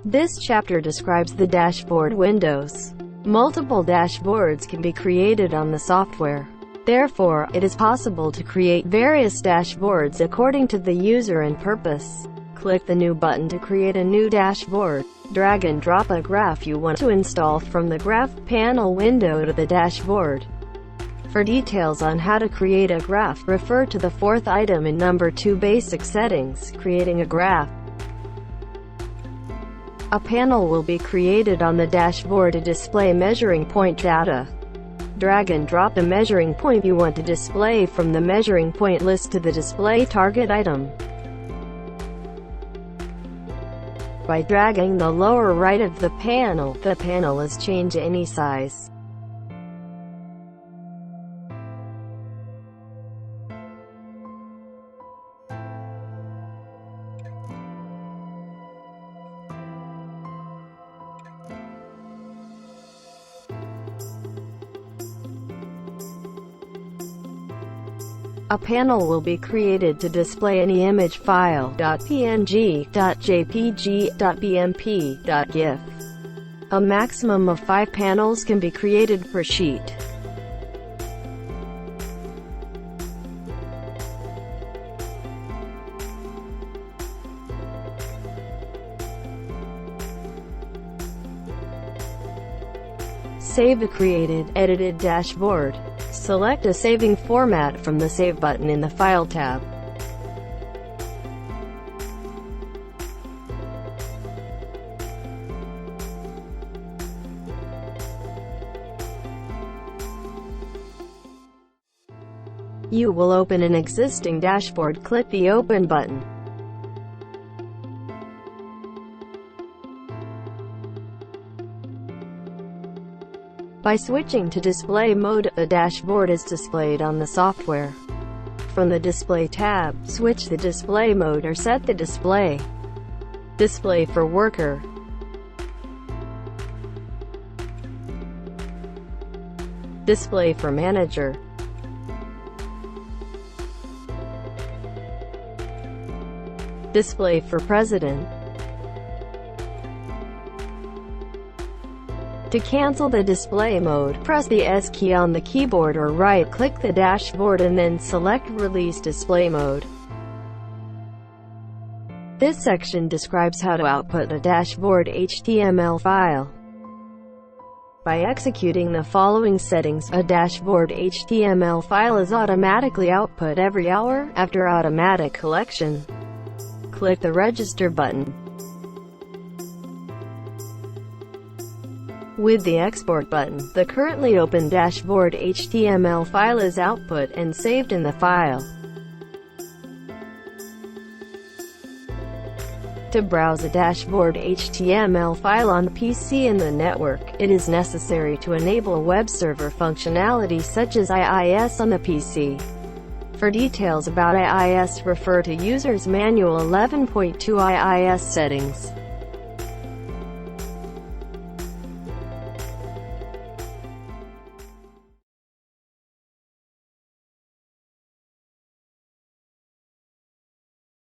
This chapter describes the dashboard windows. Multiple dashboards can be created on the software. Therefore, it is possible to create various dashboards according to the user and purpose. Click the New button to create a new dashboard. Drag and drop a graph you want to install from the Graph panel window to the dashboard. For details on how to create a graph, refer to the fourth item in number 2 Basic Settings, Creating a Graph. A panel will be created on the dashboard to display measuring point data. Drag and drop the measuring point you want to display from the measuring point list to the display target item. By dragging the lower right of the panel is changed to any size. A panel will be created to display any image file, .png, .jpg, .bmp, .gif. A maximum of 5 panels can be created per sheet. Save the created, edited dashboard. Select a saving format from the Save button in the File tab. You will open an existing dashboard. Click the Open button. By switching to display mode, the dashboard is displayed on the software. From the Display tab, switch the display mode or set the display. Display for worker. Display for manager. Display for president. To cancel the display mode, press the S key on the keyboard or right-click the dashboard and then select Release Display Mode. This section describes how to output a dashboard HTML file. By executing the following settings, a dashboard HTML file is automatically output every hour. After automatic collection, click the Register button. With the Export button, the currently open dashboard HTML file is output and saved in the file. To browse a dashboard HTML file on the PC and the network, it is necessary to enable web server functionality such as IIS on the PC. For details about IIS, refer to User's Manual 11.2 IIS Settings.